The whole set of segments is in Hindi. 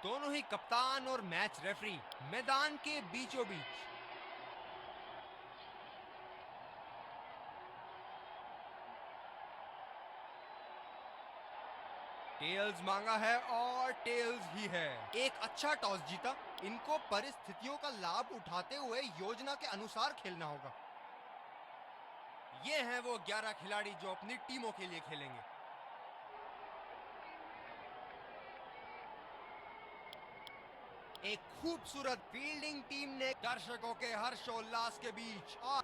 दोनों ही कप्तान और मैच रेफरी मैदान के बीचों बीच। टेल्स मांगा है और टेल्स ही है। एक अच्छा टॉस जीता। इनको परिस्थितियों का लाभ उठाते हुए योजना के अनुसार खेलना होगा। ये हैं वो 11 खिलाड़ी जो अपनी टीमों के लिए खेलेंगे। एक खूबसूरत फील्डिंग टीम ने दर्शकों के हर्षोल्लास के बीच और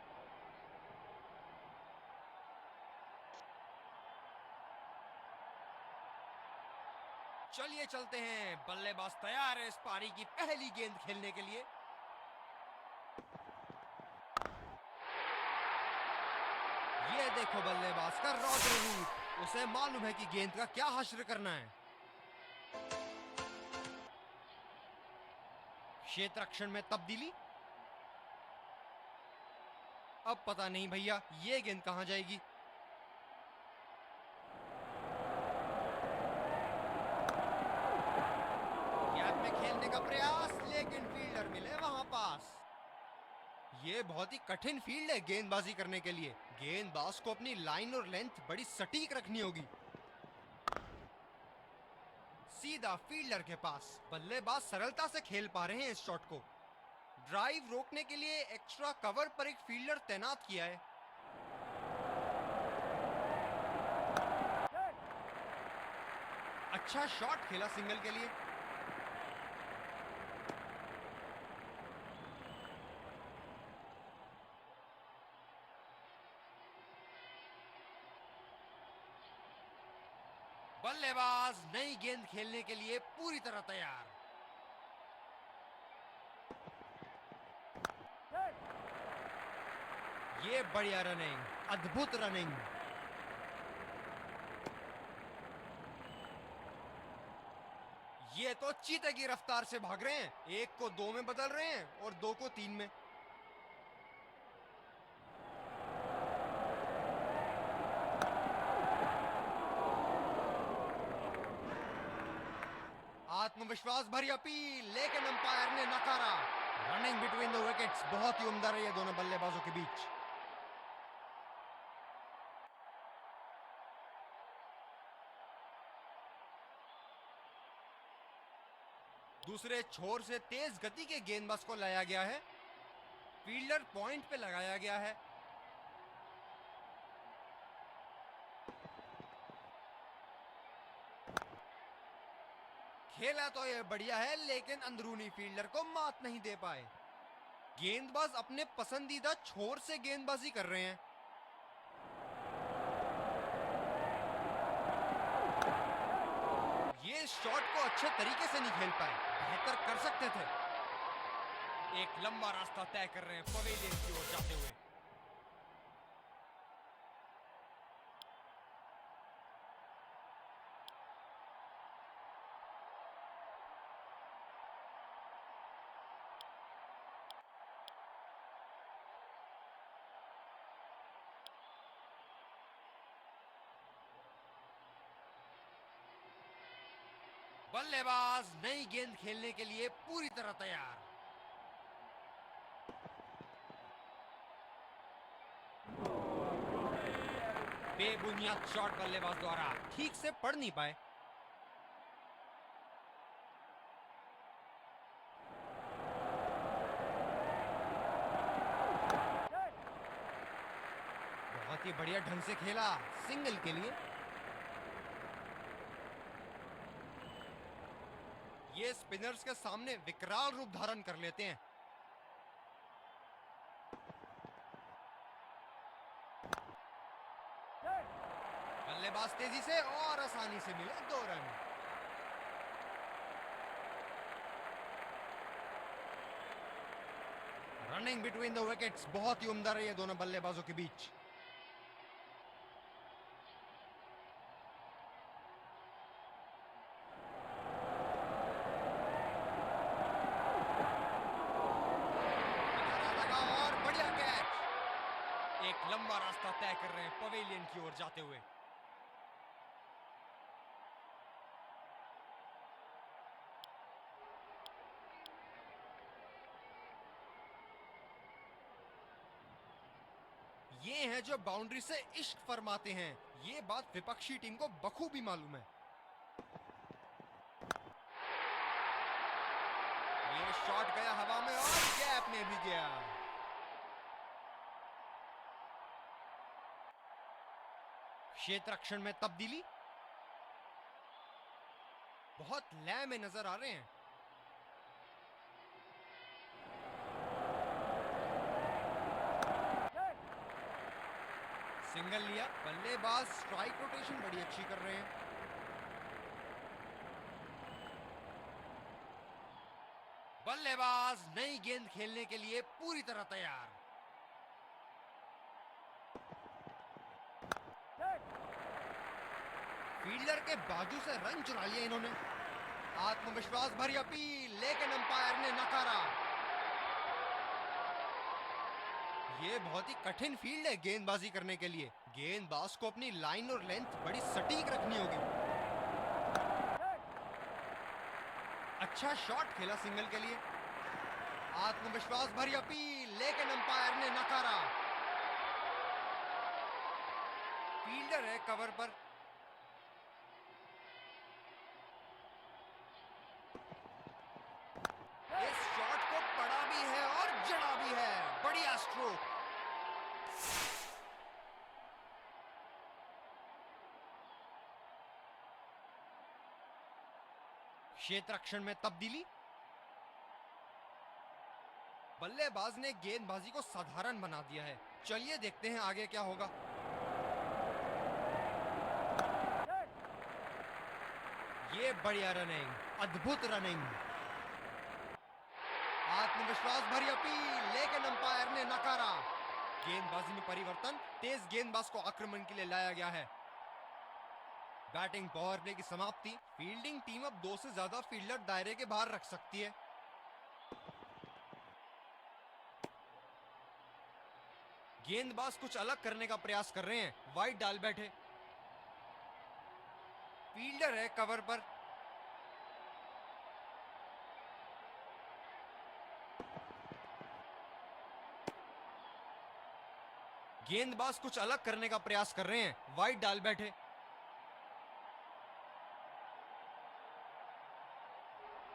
चलिए चलते हैं। बल्लेबाज तैयार है इस पारी की पहली गेंद खेलने के लिए। ये देखो बल्लेबाज का रौद्र रूप। उसे मालूम है कि गेंद का क्या हश्र करना है। क्षेत्र रक्षण में तब्दीली। अब पता नहीं भैया ये गेंद कहां जाएगी। गैप में खेलने का प्रयास, लेकिन फील्डर मिले वहां पास। ये बहुत ही कठिन फील्ड है गेंदबाजी करने के लिए। गेंदबाज को अपनी लाइन और लेंथ बड़ी सटीक रखनी होगी। सीधा फील्डर के पास। बल्लेबाज सरलता से खेल पा रहे हैं इस शॉट को। ड्राइव रोकने के लिए एक्स्ट्रा कवर पर एक फील्डर तैनात किया है। अच्छा शॉट खेला सिंगल के लिए। बल्लेबाज नई गेंद खेलने के लिए पूरी तरह तैयार। ये बढ़िया रनिंग, अद्भुत रनिंग। ये तो चीते की रफ्तार से भाग रहे हैं। एक को 2 में बदल रहे हैं और 2 को 3 में। आत्मविश्वास भरी अपील, लेकिन अंपायर ने नकारा। रनिंग बिटवीन द विकेट्स बहुत ही उम्दा रही है दोनों बल्लेबाजों के बीच। दूसरे छोर से तेज गति के गेंदबाज को लाया गया है। फील्डर पॉइंट पे लगाया गया है। खेला तो ये बढ़िया है, लेकिन अंदरूनी फील्डर को मात नहीं दे पाए। गेंदबाज अपने पसंदीदा छोर से गेंदबाजी कर रहे हैं। ये शॉट को अच्छे तरीके से नहीं खेल पाए, बेहतर कर सकते थे। एक लंबा रास्ता तय कर रहे हैं पवेलियन की ओर जाते हुए। बल्लेबाज नई गेंद खेलने के लिए पूरी तरह तैयार। बेबुनियाद शॉट बल्लेबाज द्वारा ठीक से पढ़ नहीं पाए। बहुत ही बढ़िया ढंग से खेला सिंगल के लिए। ये स्पिनर्स के सामने विकराल रूप धारण कर लेते हैं। बल्लेबाज तेजी से और आसानी से मिले 2 run. Running between the wickets बहुत ही उम्दा रही है दोनों बल्लेबाजों के बीच। किनारा लगा और बढ़िया कैच। एक लंबा रास्ता तय कर रहे हैं पवेलियन की ओर जाते हुए। हैं जो बाउंड्री से इश्क फरमाते हैं। ये बात विपक्षी टीम को बखूबी मालूम है। ये शॉट गया हवा में और गैप में भी गया। क्षेत्र रक्षण में तब्दीली। बहुत लय में नजर आ रहे हैं। सिंगल लिया। बल्लेबाज स्ट्राइक रोटेशन बड़ी अच्छी कर रहे हैं। बल्लेबाज नई गेंद खेलने के लिए पूरी तरह तैयार। फील्डर के बाजू से रन चुरा लिया इन्होंने। आत्मविश्वास भरी अपील, लेकिन अंपायर ने नकारा। ये बहुत ही कठिन फील्ड है गेंदबाजी करने के लिए। गेंदबाज को अपनी लाइन और लेंथ बड़ी सटीक रखनी होगी। अच्छा शॉट खेला सिंगल के लिए। आत्मविश्वास भरी अपील, लेकिन अंपायर ने नकारा। फील्डर है कवर पर। इस शॉट को पड़ा भी है और जड़ा भी है। बढ़िया स्ट्रोक। क्षेत्र रक्षण में तब्दीली। बल्लेबाज ने गेंदबाजी को साधारण बना दिया है। चलिए देखते हैं आगे क्या होगा। ये बढ़िया रनिंग, अद्भुत रनिंग। आत्मविश्वास भरी अपील, लेकिन अंपायर ने नकारा। गेंदबाजी में परिवर्तन। तेज गेंदबाज को आक्रमण के लिए लाया गया है। बैटिंग पावर प्ले की समाप्ति। फील्डिंग टीम अब 2 से ज्यादा फील्डर दायरे के बाहर रख सकती है। गेंदबाज कुछ अलग करने का प्रयास कर रहे हैं। वाइड डाल बैठे। फील्डर है कवर पर। गेंदबाज कुछ अलग करने का प्रयास कर रहे हैं। वाइड डाल बैठे।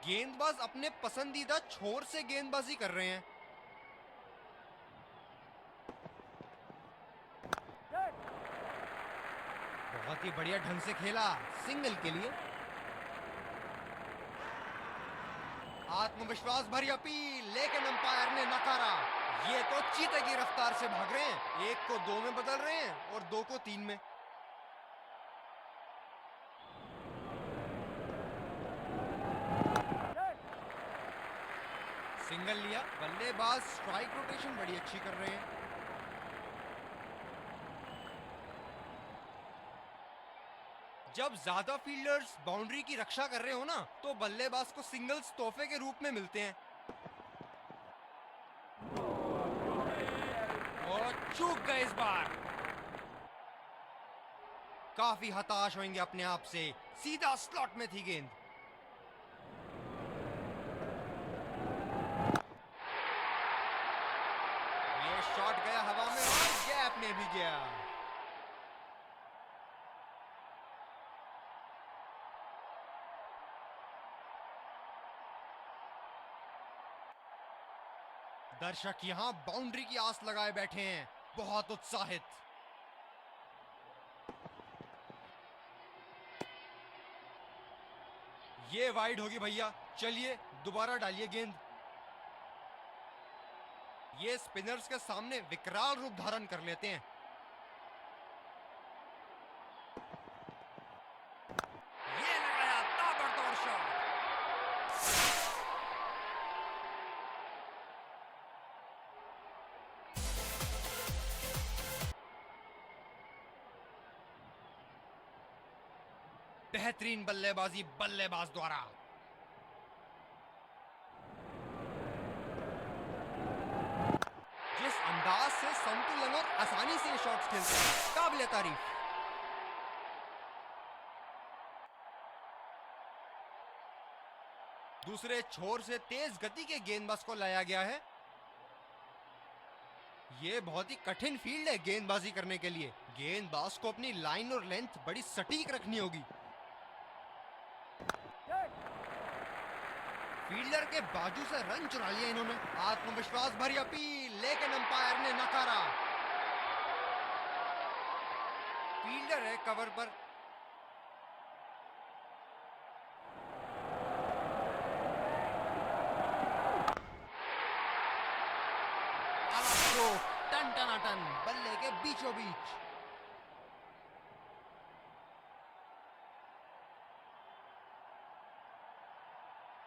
गेंदबाज अपने पसंदीदा छोर से गेंदबाजी कर रहे हैं। बहुत ही बढ़िया ढंग से खेला सिंगल के लिए। आत्मविश्वास भरी अपील, लेकिन अंपायर ने नकारा। ये तो चीते की रफ्तार से भाग रहे हैं। 1 को 2 में बदल रहे हैं और 2 को 3 में। सिंगल लिया। बल्लेबाज स्ट्राइक रोटेशन बड़ी अच्छी कर रहे हैं। जब ज्यादा फील्डर्स बाउंड्री की रक्षा कर रहे हो ना, तो बल्लेबाज को सिंगल्स तोहफे के रूप में मिलते हैं। और चूक गए इस बार। काफी हताश होंगे अपने आप से। सीधा स्लॉट में थी गेंद। ये शॉट गया हवा में और गैप में भी गया। दर्शक यहां बाउंड्री की आस लगाए बैठे हैं, बहुत उत्साहित। ये वाइड होगी भैया। चलिए दोबारा डालिए गेंद। ये स्पिनर्स के सामने विकराल रूप धारण कर लेते हैं। ये लगाया ताबड़तोड़ शॉट। बेहतरीन बल्लेबाजी बल्लेबाज द्वारा। जिस अंदाज से संतुलन और आसानी से ये शॉट्स खेलते हैं, काबिले तारीफ। दूसरे छोर से तेज गति के गेंदबाज को लाया गया है। ये बहुत ही कठिन फील्ड है गेंदबाजी करने के लिए। गेंदबाज को अपनी लाइन और लेंथ बड़ी सटीक रखनी होगी। फील्डर के बाजू से रन चुरा लिया इन्होंने। आत्मविश्वास भरी अपील, लेकिन अंपायर ने नकारा। फील्डर है कवर पर। टन टनाटन बल्ले के बीचों बीच।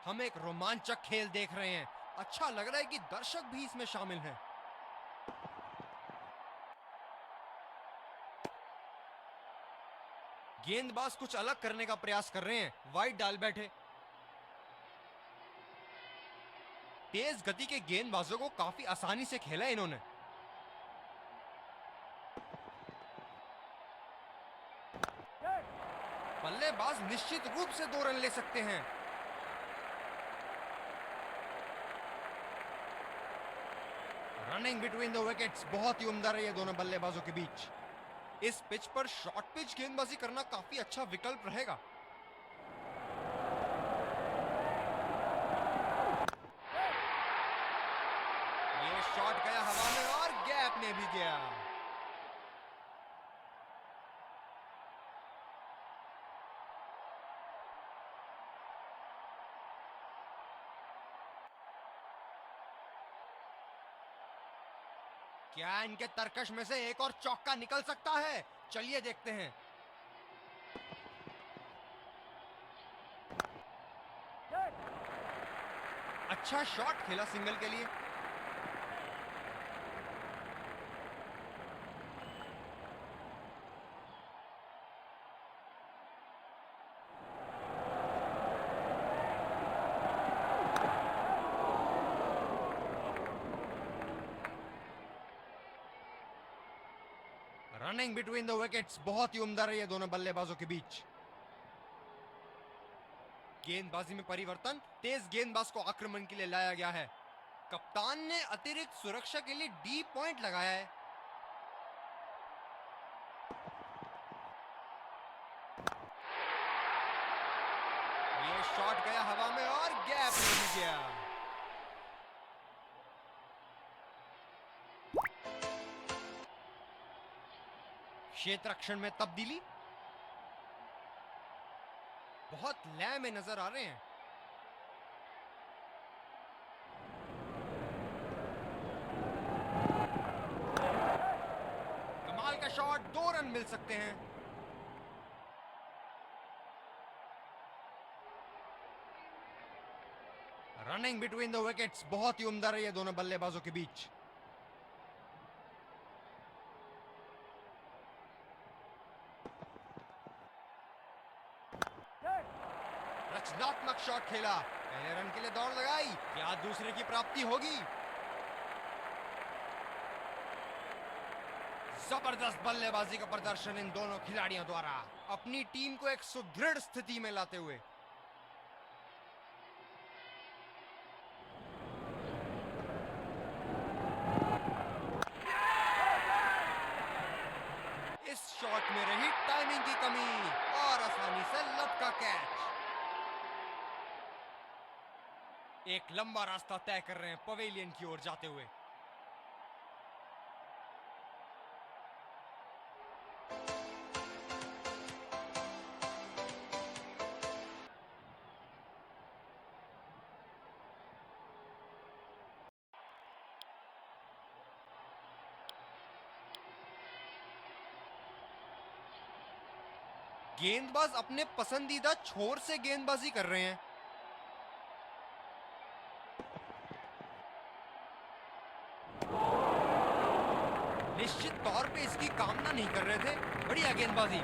हम एक रोमांचक खेल देख रहे हैं। अच्छा लग रहा है कि दर्शक भी इसमें शामिल हैं। गेंदबाज कुछ अलग करने का प्रयास कर रहे हैं, वाइड डाल बैठे। तेज गति के गेंदबाजों को काफी आसानी से खेला इन्होंने। बल्लेबाज निश्चित रूप से 2 रन ले सकते हैं। रनिंग बिटवीन द विकेट्स बहुत ही उम्दा रही है दोनों बल्लेबाजों के बीच। इस पिच पर शॉर्ट पिच गेंदबाजी करना काफी अच्छा विकल्प रहेगा। ये शॉट गया हवा में और गैप में भी गया। क्या इनके तरकश में से एक और चौका निकल सकता है? चलिए देखते हैं। अच्छा शॉट खेला सिंगल के लिए। रनिंग बिटवीन द विकेट्स बहुत ही उम्दा रही है दोनों बल्लेबाजों के बीच। गेंदबाजी में परिवर्तन, तेज गेंदबाज को आक्रमण के लिए लाया गया है। कप्तान ने अतिरिक्त सुरक्षा के लिए डी पॉइंट लगाया है। ये शॉट गया हवा में और गैप में भी गया। क्षेत्र रक्षण में तब्दीली। बहुत लय में नजर आ रहे हैं। कमाल का शॉट, 2 रन मिल सकते हैं। रनिंग बिटवीन द विकेट्स बहुत ही उम्दा रही है दोनों बल्लेबाजों के बीच। रचनात्मक शॉट खेला, पहले रन के लिए दौड़ लगाई, क्या दूसरे की प्राप्ति होगी? जबरदस्त बल्लेबाजी का प्रदर्शन इन दोनों खिलाड़ियों द्वारा, अपनी टीम को एक सुदृढ़ स्थिति में लाते हुए। इस शॉट में रही टाइमिंग की कमी और आसानी से लपका कैच। एक लंबा रास्ता तय कर रहे हैं पवेलियन की ओर जाते हुए। गेंदबाज अपने पसंदीदा छोर से गेंदबाजी कर रहे हैं। निश्चित तौर पे इसकी कामना नहीं कर रहे थे। बढ़िया गेंदबाजी।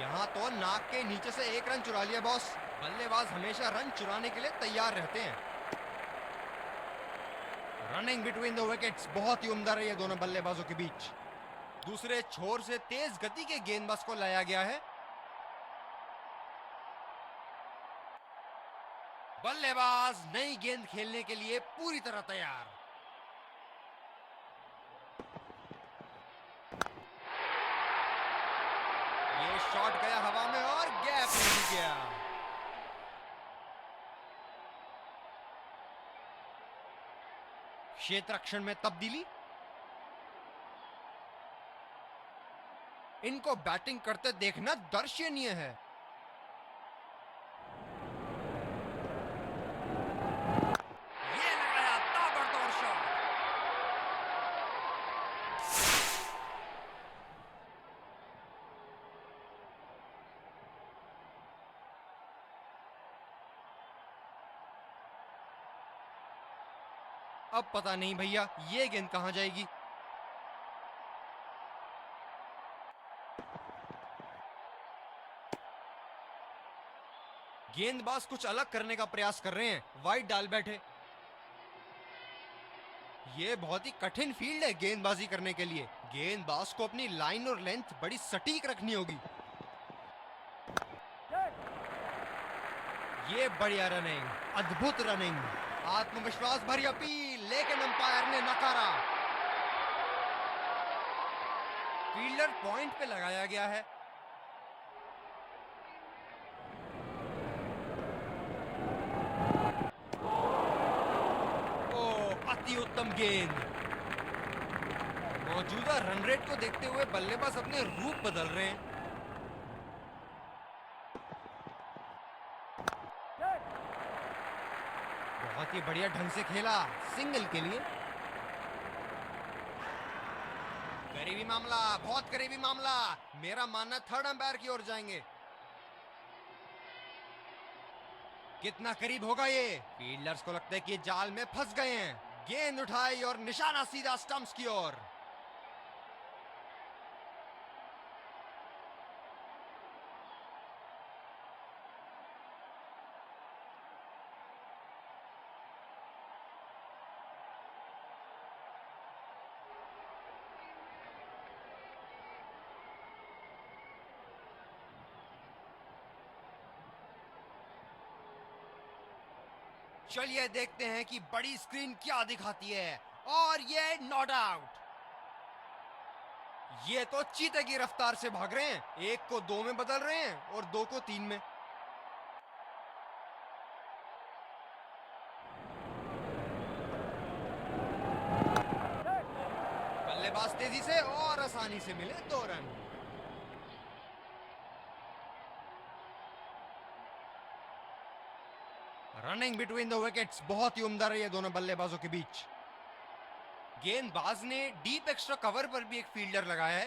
यहां तो नाक के नीचे से 1 रन चुरा लिया बॉस। बल्लेबाज हमेशा रन चुराने के लिए तैयार रहते हैं। रनिंग बिटवीन द विकेट्स बहुत ही उम्दा रही है दोनों बल्लेबाजों के बीच। दूसरे छोर से तेज गति के गेंदबाज को लाया गया है। बल्लेबाज नई गेंद खेलने के लिए पूरी तरह तैयार। ये शॉट गया हवा में और गैप में भी गया। क्षेत्र रक्षण में तब्दीली। इनको बैटिंग करते देखना दर्शनीय है। ये लगाया ताबड़तोड़ शॉट। अब पता नहीं भैया ये गेंद कहां जाएगी। गेंदबाज कुछ अलग करने का प्रयास कर रहे हैं, वाइड डाल बैठे। ये बहुत ही कठिन फील्ड है गेंदबाजी करने के लिए। गेंदबाज को अपनी लाइन और लेंथ बड़ी सटीक रखनी होगी। ये बढ़िया रनिंग, अद्भुत रनिंग। आत्मविश्वास भरी अपील, लेकिन अंपायर ने नकारा। फील्डर पॉइंट पे लगाया गया है। अति उत्तम गेंद। मौजूदा रन रेट को देखते हुए बल्लेबाज अपने रूप बदल रहे हैं। बहुत ही बढ़िया ढंग से खेला, सिंगल के लिए। करीबी मामला, बहुत करीबी मामला। मेरा मानना थर्ड अंपायर की ओर जाएंगे। कितना करीब होगा ये? फील्डर्स को लगता है कि जाल में फंस गए हैं। गेंद उठाई और निशाना सीधा स्टंप्स की ओर। चलिए देखते हैं कि बड़ी स्क्रीन क्या दिखाती है। और ये नॉट आउट। ये तो चीते की रफ्तार से भाग रहे हैं। एक को 2 में बदल रहे हैं और 2 को 3 में। बल्लेबाज तेजी से और आसानी से मिले 2 run. Running between the wickets बहुत ही उम्दा रही है दोनों बल्लेबाजों के बीच। गेंदबाज ने डीप एक्स्ट्रा कवर पर भी एक फील्डर लगाया है।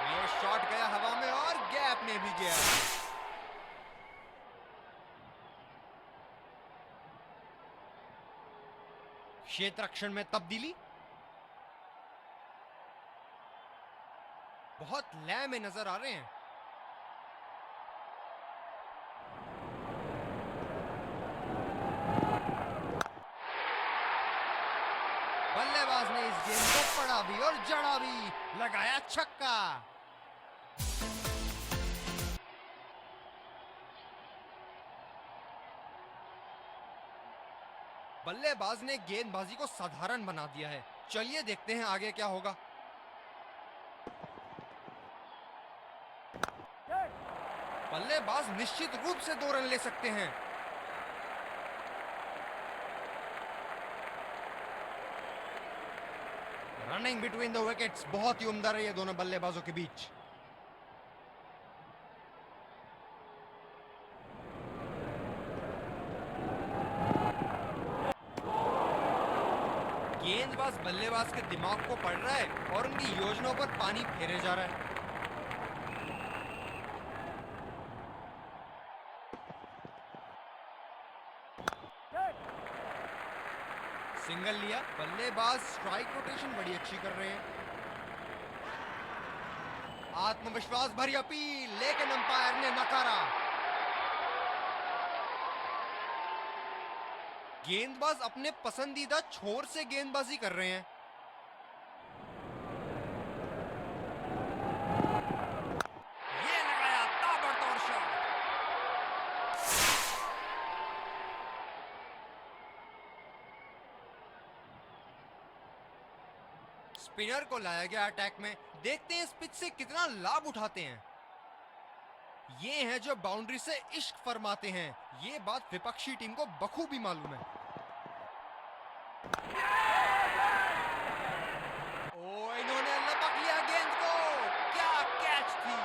ये शॉट गया हवा में और गैप में भी गया। क्षेत्र रक्षण में तब्दीली। बहुत लय में नजर आ रहे हैं। बल्लेबाज ने इस गेंद को पड़ा भी और जड़ा भी, लगाया छक्का। बल्लेबाज ने गेंदबाजी को साधारण बना दिया है। चलिए देखते हैं आगे क्या होगा। बल्लेबाज निश्चित रूप से 2 रन ले सकते हैं। रनिंग बिटवीन द विकेट्स बहुत ही उम्दा रही है दोनों बल्लेबाजों के बीच। गेंदबाज बल्लेबाज के दिमाग को पढ़ रहा है और उनकी योजनाओं पर पानी फेरे जा रहा है। सिंगल लिया। बल्लेबाज स्ट्राइक रोटेशन बड़ी अच्छी कर रहे हैं। आत्मविश्वास भरी अपील, लेकिन अंपायर ने नकारा। गेंदबाज अपने पसंदीदा छोर से गेंदबाजी कर रहे हैं। स्पिनर को लाया गया अटैक में। देखते हैं इस पिच से कितना लाभ उठाते हैं। ये हैं जो बाउंड्री से इश्क फरमाते हैं। ये बात विपक्षी टीम को बखूबी मालूम है। ओ, इन्होंने लपक लिया गेंद को। क्या कैच थी।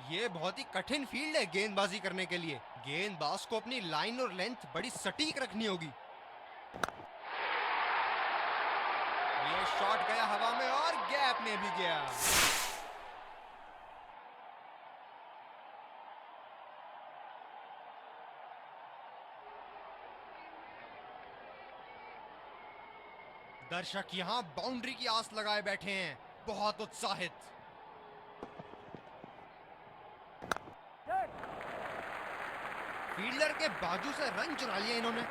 ये बहुत ही कठिन फील्ड है गेंदबाजी करने के लिए। गेंदबाज को अपनी लाइन और लेंथ बड़ी सटीक रखनी होगी। ये शॉट गया हवा में और गैप में भी गया। दर्शक यहां बाउंड्री की आस लगाए बैठे हैं, बहुत उत्साहित। फील्डर के बाजू से रन चुरा लिया इन्होंने।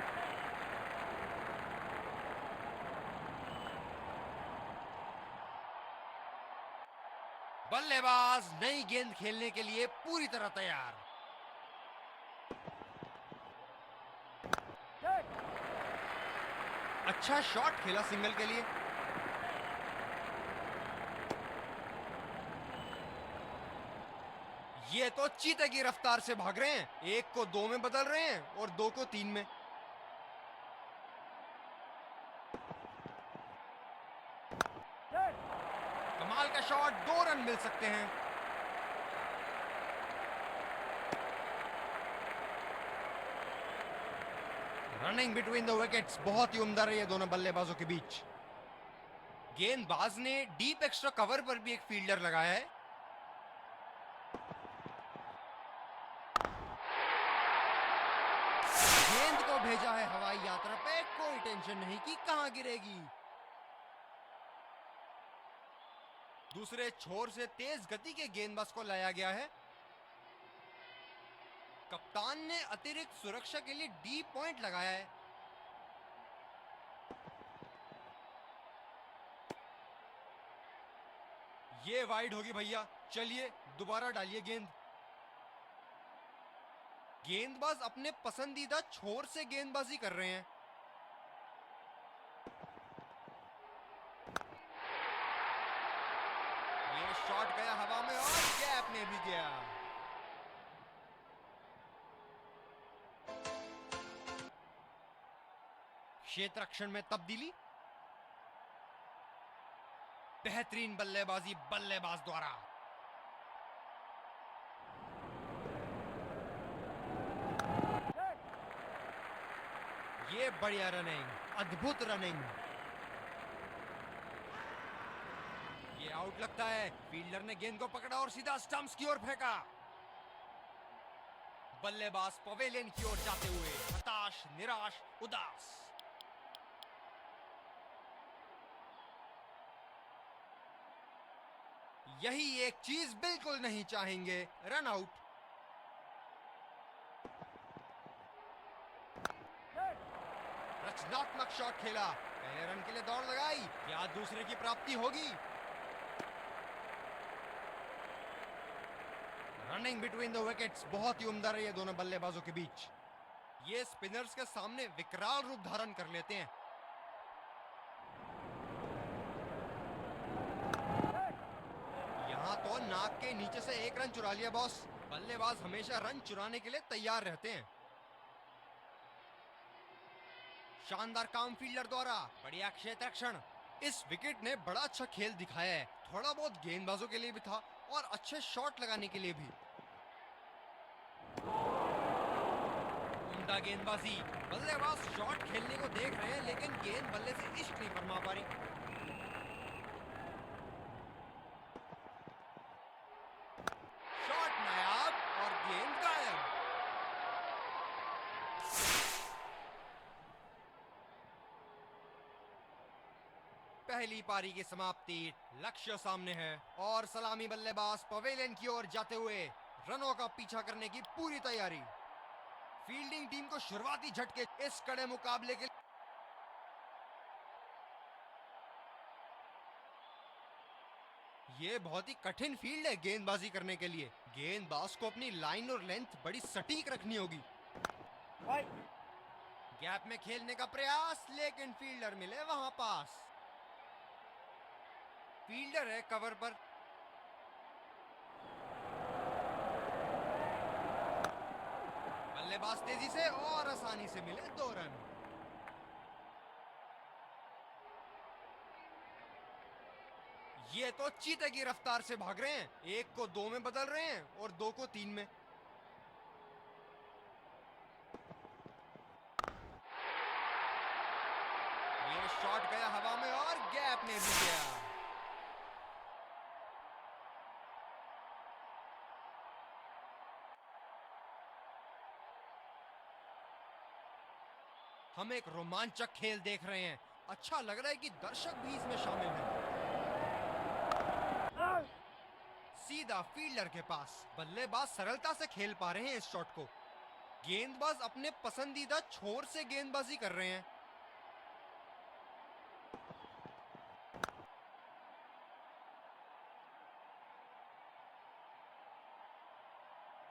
बल्लेबाज नई गेंद खेलने के लिए पूरी तरह तैयार। अच्छा शॉट खेला सिंगल के लिए। ये तो चीते की रफ्तार से भाग रहे हैं। एक को 2 में बदल रहे हैं और 2 को 3 में। कमाल का शॉट, 2 रन मिल सकते हैं। रनिंग बिटवीन द विकेट्स बहुत ही उम्दा रही है दोनों बल्लेबाजों के बीच। गेंदबाज ने डीप एक्स्ट्रा कवर पर भी एक फील्डर लगाया है। गेंद को भेजा है हवाई यात्रा पे, कोई टेंशन नहीं कि कहां गिरेगी। दूसरे छोर से तेज गति के गेंदबाज को लाया गया है। कप्तान ने अतिरिक्त सुरक्षा के लिए डी पॉइंट लगाया है। ये वाइड होगी भैया। चलिए दोबारा डालिए गेंद। गेंदबाज अपने पसंदीदा छोर से गेंदबाजी कर रहे हैं। ये शॉट गया हवा में और गैप में भी गया। क्षेत्र रक्षण में तब्दीली। बेहतरीन बल्लेबाजी बल्लेबाज द्वारा। ये बढ़िया रनिंग, अद्भुत रनिंग। ये आउट लगता है। फील्डर ने गेंद को पकड़ा और सीधा स्टंप्स की ओर फेंका। बल्लेबाज पवेलियन की ओर जाते हुए हताश, निराश, उदास। यही एक चीज बिल्कुल नहीं चाहेंगे, रन आउट। रचनात्मक शॉट खेला, पहले रन के लिए दौड़ लगाई, क्या दूसरे की प्राप्ति होगी। रनिंग बिटवीन द विकेट्स बहुत ही उम्दा रही है दोनों बल्लेबाजों के बीच। ये स्पिनर्स के सामने विकराल रूप धारण कर लेते हैं। यहां तो नाक के नीचे से 1 रन चुरा लिया बॉस। बल्लेबाज हमेशा रन चुराने के लिए तैयार रहते हैं। शानदार काम फील्डर द्वारा, बढ़िया क्षेत्र रक्षण। इस विकेट ने बड़ा अच्छा खेल दिखाया है। थोड़ा बहुत गेंदबाजों के लिए भी था और अच्छे शॉट लगाने के लिए भी। उम्दा गेंदबाजी। बल्लेबाज शॉट खेलने को देख रहे हैं लेकिन गेंद बल्ले से इश्क नहीं फरमा पा रही। शॉट नायाब और गेंद गायब। पहली पारी की समाप्ति, लक्ष्य सामने है और सलामी बल्लेबाज पवेलियन की ओर जाते हुए रनों का पीछा करने की पूरी तैयारी। फील्डिंग टीम को शुरुआती झटके इस कड़े मुकाबले के ये बहुत ही कठिन फील्ड है गेंदबाजी करने के लिए। गेंदबाज को अपनी लाइन और लेंथ बड़ी सटीक रखनी होगी। गैप में खेलने का प्रयास, लेकिन फील्डर मिले वहां पास। फील्डर है कवर पर। बल्लेबाज तेजी से और आसानी से मिले 2 रन। ये तो चीते की रफ्तार से भाग रहे हैं। 1 को 2 में बदल रहे हैं और 2 को 3 में। ये शॉट गया हवा में और गैप में भी गया। हम एक रोमांचक खेल देख रहे हैं। अच्छा लग रहा है कि दर्शक भी इसमें शामिल हैं। सीधा फील्डर के पास। बल्लेबाज सरलता से खेल पा रहे हैं इस शॉट को। गेंदबाज अपने पसंदीदा छोर से गेंदबाजी कर रहे हैं।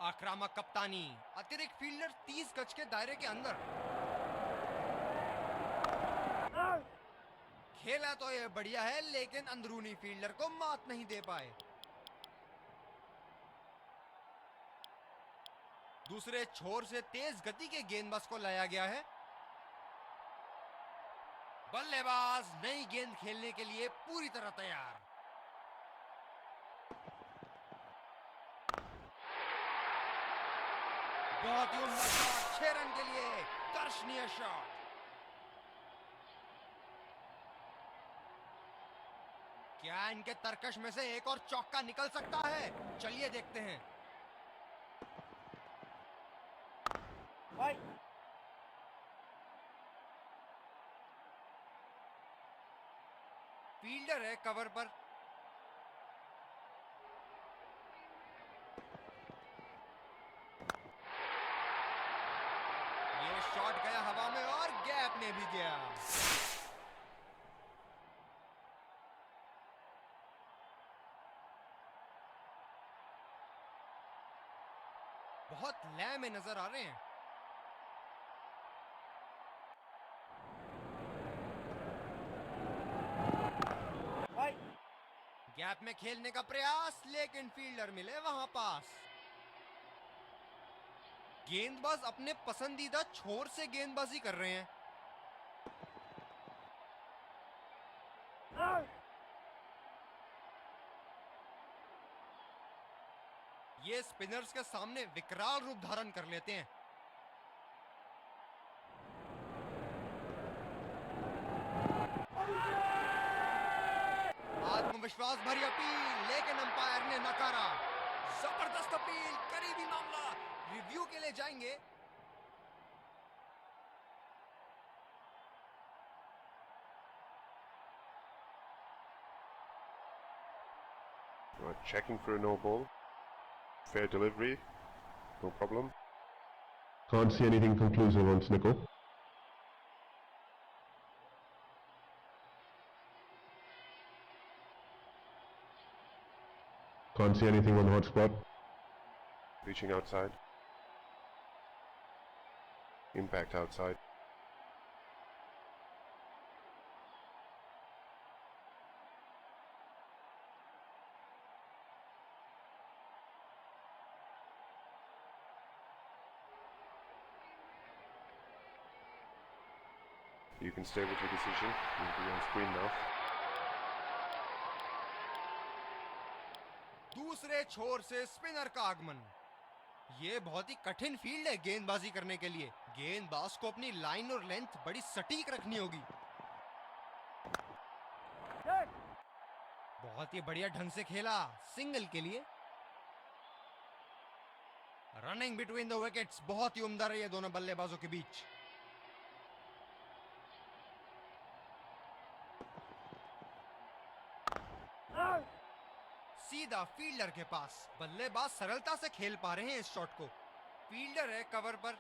आक्रामक कप्तानी। अतिरिक्त फील्डर 30 गज के दायरे के अंदर। खेला तो ये बढ़िया है, लेकिन अंदरूनी फील्डर को मात नहीं दे पाए। दूसरे छोर से तेज गति के गेंदबाज को लाया गया है। बल्लेबाज नई गेंद खेलने के लिए पूरी तरह तैयार। बहुत ही उम्दा शॉट, 6 रन के लिए दर्शनीय शॉट। क्या इनके तरकश में से एक और चौका निकल सकता है? चलिए देखते हैं। फील्डर है कवर पर। ये शॉट गया हवा में और गैप में भी गया। बहुत लय में नजर आ रहे हैं। गैप में खेलने का प्रयास, लेकिन फील्डर मिले वहां पास। गेंदबाज अपने पसंदीदा छोर से गेंदबाजी कर रहे हैं। ये स्पिनर्स के सामने विकराल रूप धारण कर लेते हैं। आत्मविश्वास भरी अपील, लेकिन अंपायर ने नकारा। जबरदस्त अपील, करीबी मामला। रिव्यू के लिए जाएंगे। Checking for a no ball. Fair delivery. No problem. Can't see anything conclusive on Snickle. Can't see anything on the hot spot. Reaching outside. Impact outside. You can stay with your decision. You'll be on screen now. दूसरे छोर से स्पिनर का आगमन। ये बहुत ही कठिन फील्ड है गेंदबाजी करने के लिए। गेंदबाज को अपनी लाइन और लेंथ बड़ी सटीक रखनी होगी। बहुत ही बढ़िया ढंग से खेला, सिंगल के लिए। रनिंग बिटवीन द विकेट्स बहुत ही उम्दा रही है दोनों बल्लेबाजों के बीच। सीधा फील्डर के पास। बल्लेबाज सरलता से खेल पा रहे हैं इस शॉट को। फील्डर है कवर पर।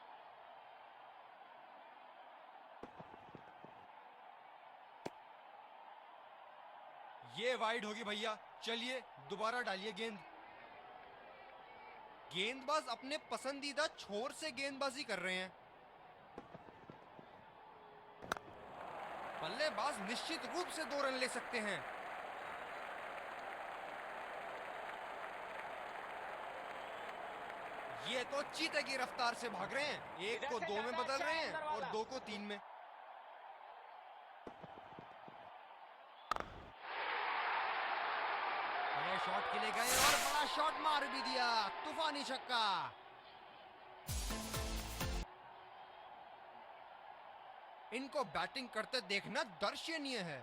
ये वाइड होगी भैया, चलिए दोबारा डालिए गेंद। गेंदबाज अपने पसंदीदा छोर से गेंदबाजी कर रहे हैं। बल्लेबाज निश्चित रूप से 2 रन ले सकते हैं। ये तो चीते की रफ्तार से भाग रहे हैं, 1 को 2 में बदल रहे हैं और 2 को 3 में। बड़े शॉट के लिए गए और बड़ा शॉट मार भी दिया, तूफानी छक्का। इनको बैटिंग करते देखना दर्शनीय है।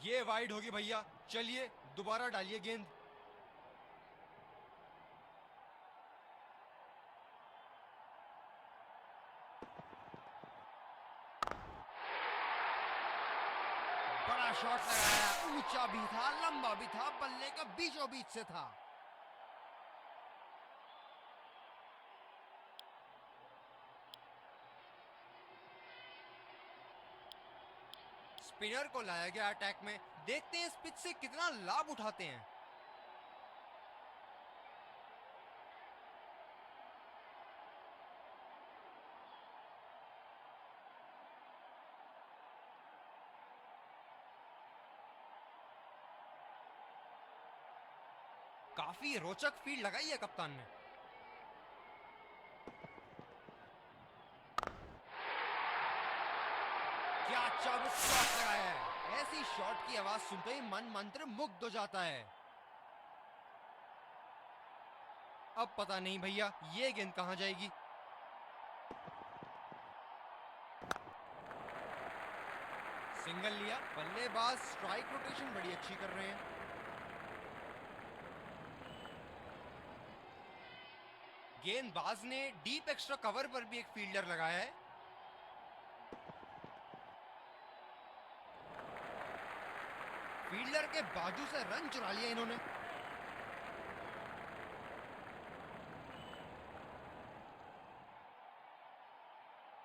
ये वाइड होगी भैया, चलिए दोबारा डालिए गेंद। बड़ा शॉट लगाया, ऊंचा भी था, लंबा भी था, बल्ले का बीचों बीच से था। स्पिनर को लाया गया अटैक में, देखते हैं इस पिच से कितना लाभ उठाते हैं। काफी रोचक फील्ड लगाई है कप्तान ने। क्या चाबुक शॉट लगाया है, ऐसी शॉट की आवाज सुनते ही मन मंत्र मुग्ध हो जाता है। अब पता नहीं भैया ये गेंद कहां जाएगी। सिंगल लिया, बल्लेबाज स्ट्राइक रोटेशन बड़ी अच्छी कर रहे हैं। गेंदबाज ने डीप एक्स्ट्रा कवर पर भी एक फील्डर लगाया है। फील्डर के बाजू से रन चुरा लिया इन्होंने।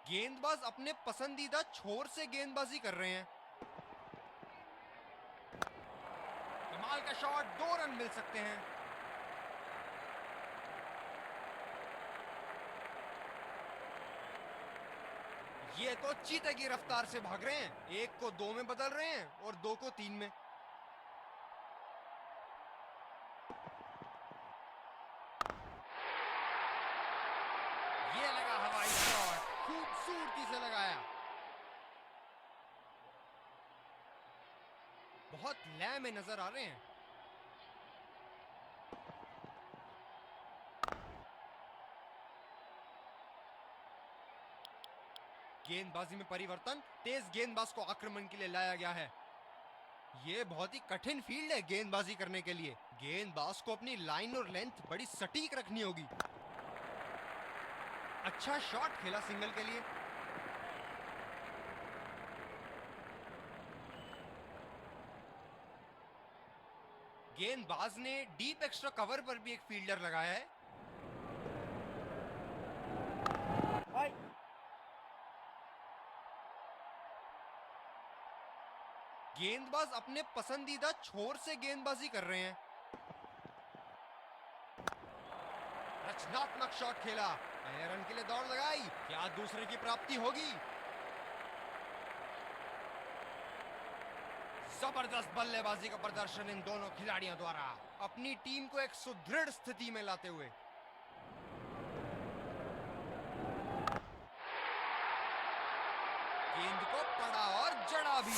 गेंदबाज अपने पसंदीदा छोर से गेंदबाजी कर रहे हैं। कमाल का शॉट, 2 रन मिल सकते हैं। ये तो चीते की रफ्तार से भाग रहे हैं, 1 को 2 में बदल रहे हैं और 2 को 3 में। ये लगा हवाई शॉट, खूबसूरती से लगाया। बहुत लय में नजर आ रहे हैं। गेंदबाजी में परिवर्तन, तेज गेंदबाज को आक्रमण के लिए लाया गया है। यह बहुत ही कठिन फील्ड है गेंदबाजी करने के लिए। गेंदबाज को अपनी लाइन और लेंथ बड़ी सटीक रखनी होगी। अच्छा शॉट खेला सिंगल के लिए। गेंदबाज ने डीप एक्स्ट्रा कवर पर भी एक फील्डर लगाया है। गेंदबाज अपने पसंदीदा छोर से गेंदबाजी कर रहे हैं। रचनात्मक शॉट खेला, पहले रन के लिए दौड़ लगाई, क्या दूसरे की प्राप्ति होगी। जबरदस्त बल्लेबाजी का प्रदर्शन इन दोनों खिलाड़ियों द्वारा, अपनी टीम को एक सुदृढ़ स्थिति में लाते हुए। गेंद को पड़ा और जड़ा भी,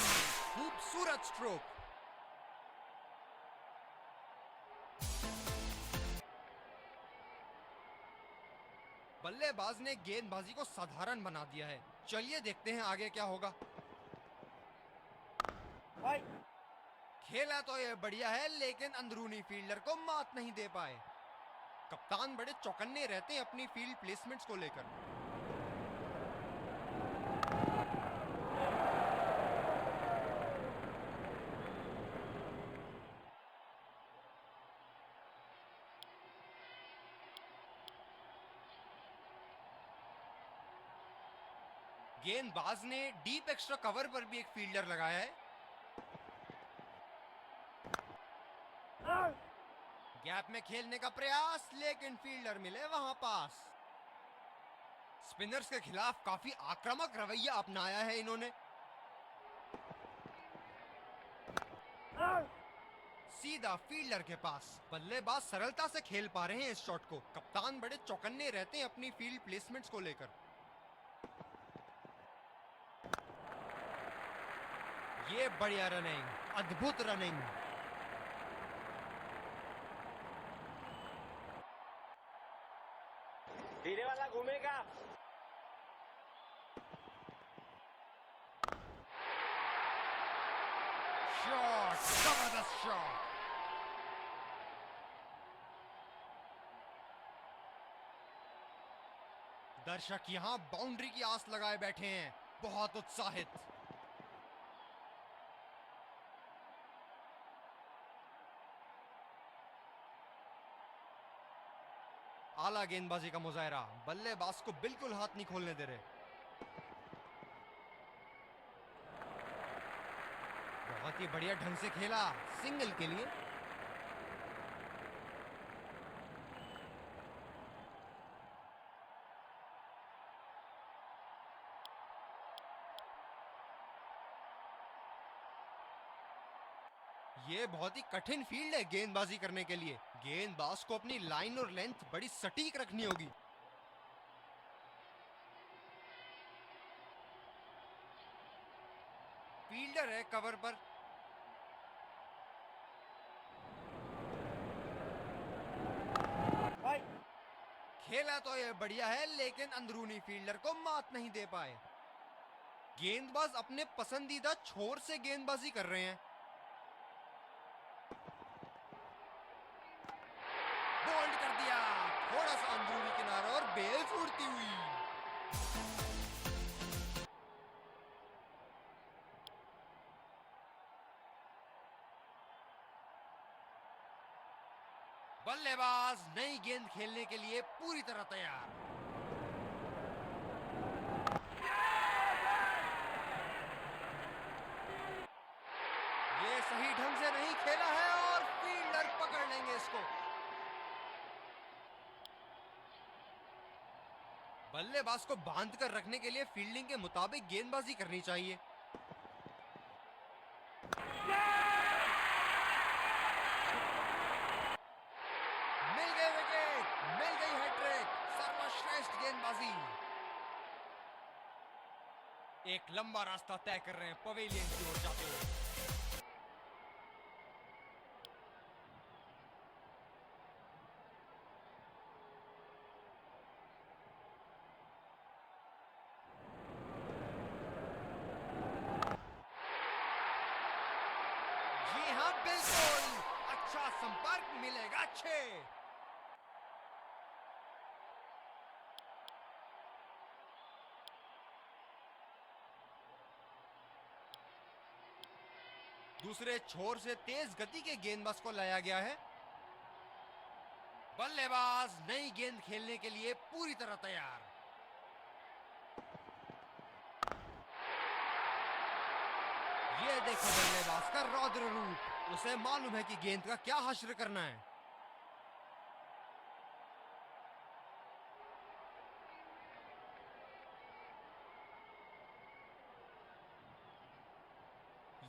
खूबसूरत स्ट्रोक। बल्लेबाज ने गेंदबाजी को साधारण बना दिया है। चलिए देखते हैं आगे क्या होगा। खेला तो ये बढ़िया है, लेकिन अंदरूनी फील्डर को मात नहीं दे पाए। कप्तान बड़े चौकन्ने रहते हैं अपनी फील्ड प्लेसमेंट्स को लेकर। गेंदबाज ने डीप एक्स्ट्रा कवर पर भी एक फील्डर लगाया है। गैप में खेलने का प्रयास, लेकिन फील्डर मिले वहां पास। स्पिनर्स के खिलाफ काफी आक्रामक रवैया अपनाया है इन्होंने। सीधा फील्डर के पास। बल्लेबाज सरलता से खेल पा रहे हैं इस शॉट को। कप्तान बड़े चौकन्ने रहते हैं अपनी फील्ड प्लेसमेंट्स को लेकर। ये बढ़िया रनिंग, अद्भुत रनिंग। धीरे वाला घूमेगा। शॉट, जबरदस्त शॉट। दर्शक यहां बाउंड्री की आस लगाए बैठे हैं, बहुत उत्साहित। आला गेंदबाजी का मुजाहरा, बल्लेबाज को बिल्कुल हाथ नहीं खोलने दे रहे। बहुत ही बढ़िया ढंग से खेला, सिंगल के लिए। ये बहुत ही कठिन फील्ड है गेंदबाजी करने के लिए। गेंदबाज को अपनी लाइन और लेंथ बड़ी सटीक रखनी होगी। फील्डर है कवर पर। खेला तो ये बढ़िया है, लेकिन अंदरूनी फील्डर को मात नहीं दे पाए। गेंदबाज अपने पसंदीदा छोर से गेंदबाजी कर रहे हैं। बोल्ड कर दिया, थोड़ा सा अंदरूनी किनारा और बेल उड़ती हुई। बल्लेबाज नई गेंद खेलने के लिए पूरी तरह तैयार। ये सही ढंग से नहीं खेला है और फील्डर पकड़ लेंगे इसको। बल्लेबाज को बांध कर रखने के लिए फील्डिंग के मुताबिक गेंदबाजी करनी चाहिए। मिल गए विकेट, मिल गई हैट्रिक, सर्वश्रेष्ठ गेंदबाजी। एक लंबा रास्ता तय कर रहे हैं पवेलियन की ओर जाते हुए। जी हाँ, बिल्कुल अच्छा संपर्क मिलेगा। अच्छे दूसरे छोर से तेज गति के गेंदबाज को लाया गया है। बल्लेबाज नई गेंद खेलने के लिए पूरी तरह तैयार। ये देखो बल्लेबाज का रौद्र रूप। उसे मालूम है कि गेंद का क्या हश्र करना है।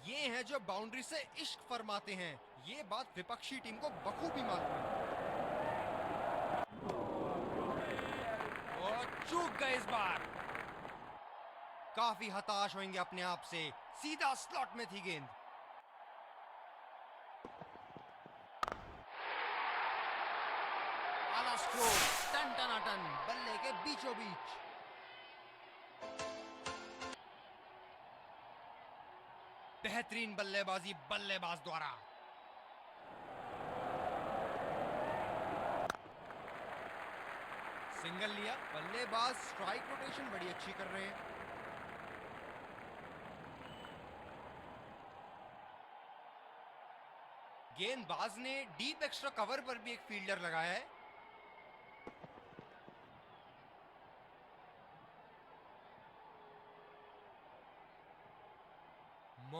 ये हैं जो बाउंड्री से इश्क फरमाते हैं। ये बात विपक्षी टीम को बखूबी मालूम है। और चूक गए इस बार। काफी हताश होंगे अपने आप से। सीधा स्लॉट में थी गेंद। आला स्ट्रोक, टन टनाटन, बल्ले के बीचों बीच। बेहतरीन बल्लेबाजी बल्लेबाज द्वारा। सिंगल लिया। बल्लेबाज स्ट्राइक रोटेशन बड़ी अच्छी कर रहे हैं। गेंदबाज ने डीप एक्स्ट्रा कवर पर भी एक फील्डर लगाया है।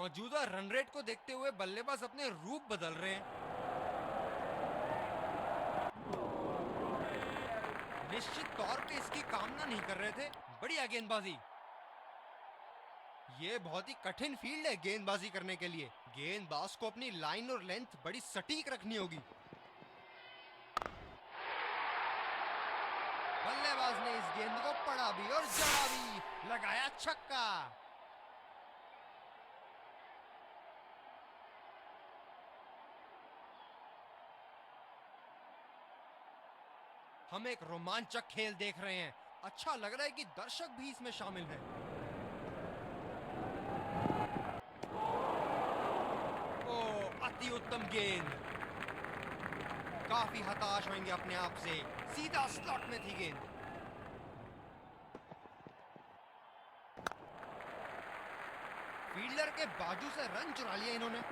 मौजूदा रन रेट को देखते हुए बल्लेबाज अपने रूप बदल रहे हैं। निश्चित तौर पे इसकी कामना नहीं कर रहे थे। बढ़िया गेंदबाजी। ये बहुत ही कठिन फील्ड है गेंदबाजी करने के लिए। गेंदबाज को अपनी लाइन और लेंथ बड़ी सटीक रखनी होगी। बल्लेबाज ने इस गेंद को पड़ा भी और जड़ा भी, लगाया छक्का। हम एक रोमांचक खेल देख रहे हैं। अच्छा लग रहा है कि दर्शक भी इसमें शामिल हैं। ओ, अति उत्तम गेंद। काफी हताश होंगे अपने आप से। सीधा स्लॉट में थी गेंद। फील्डर के बाजू से रन चुरा लिया इन्होंने।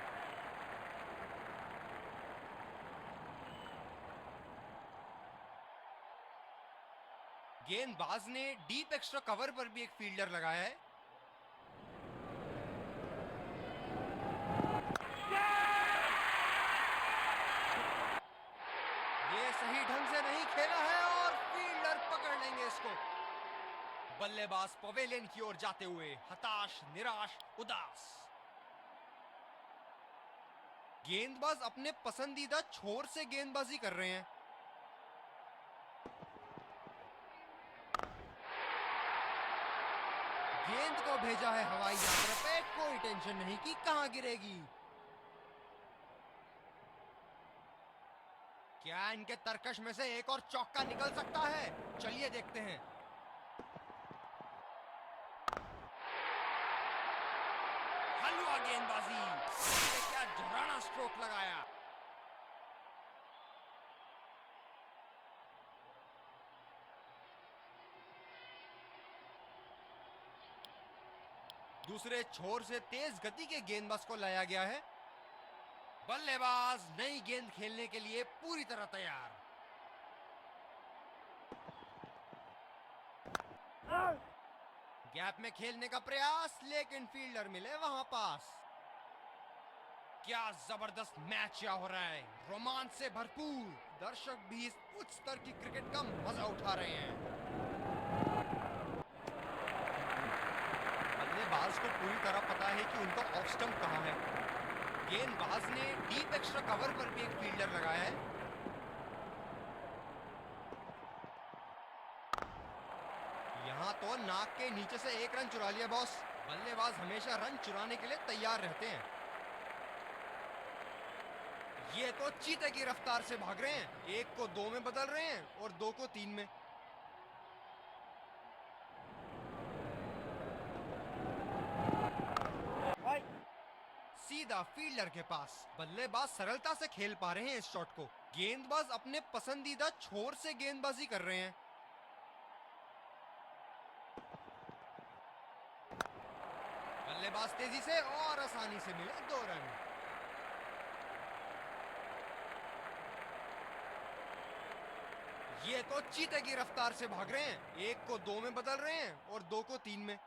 गेंदबाज ने डीप एक्स्ट्रा कवर पर भी एक फील्डर लगाया है। ये सही ढंग से नहीं खेला है और फील्डर पकड़ लेंगे इसको। बल्लेबाज पवेलियन की ओर जाते हुए हताश, निराश, उदास। गेंदबाज अपने पसंदीदा छोर से गेंदबाजी कर रहे हैं। गेंद को भेजा है हवाई यात्रा पे। कोई टेंशन नहीं कि कहां गिरेगी। क्या इनके तरकश में से एक और चौका निकल सकता है? चलिए देखते हैं। हलवा गेंदबाजी। क्या झराना स्ट्रोक लगाया। दूसरे छोर से तेज गति के गेंदबाज को लाया गया है। बल्लेबाज नई गेंद खेलने के लिए पूरी तरह तैयार। गैप में खेलने का प्रयास, लेकिन फील्डर मिले वहां पास। क्या जबरदस्त मैच या हो रहा है। रोमांच से भरपूर। दर्शक भी इस उच्च स्तर की क्रिकेट का मजा उठा रहे हैं। बल्लेबाज को पूरी तरह पता है कि उनका ऑफ स्टंप कहां है। गेंदबाज ने डीप एक्स्ट्रा कवर पर भी एक फील्डर लगाया है। यहां तो नाक के नीचे से एक रन चुरा लिया बॉस। बल्लेबाज हमेशा रन चुराने के लिए तैयार रहते हैं। ये तो चीते की रफ्तार से भाग रहे हैं। एक को 2 में बदल रहे हैं और 2 को 3 में। सीधा फील्डर के पास। बल्लेबाज सरलता से खेल पा रहे हैं इस शॉट को। गेंदबाज अपने पसंदीदा छोर से गेंदबाजी कर रहे हैं। बल्लेबाज तेजी से और आसानी से मिले 2 रन। ये तो चीते की रफ्तार से भाग रहे हैं। एक को 2 में बदल रहे हैं और 2 को 3 में।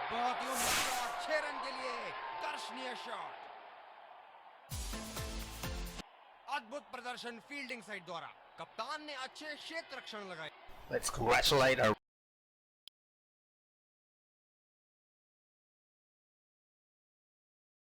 बहुत ही उम्दा शॉट। 6 रन के लिए दर्शनीय शॉट। अद्भुत प्रदर्शन फील्डिंग साइड द्वारा। कप्तान ने अच्छे क्षेत्र रक्षण लगाए। Let's congratulate our